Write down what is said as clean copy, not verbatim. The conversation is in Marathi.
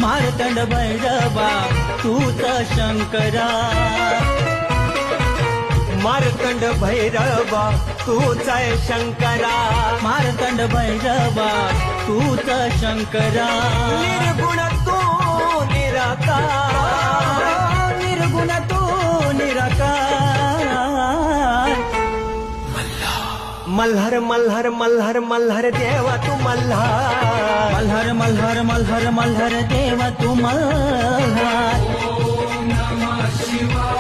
मार्तंड भैरवा तूच शंकरा, मार्तंड भैरवा तूच आहे शंकरा, मार्तंड भैरवा तूच शंकरा, निर्गुण तू निराकार, निर्गुण तू निराकार, मल्हार मल्हार मल्हार मल्हार देवा तू मल्हार, मल्हार मल्हार मल्हार मल्हार देवा तू मल्हार. ओम नमः शिवाय.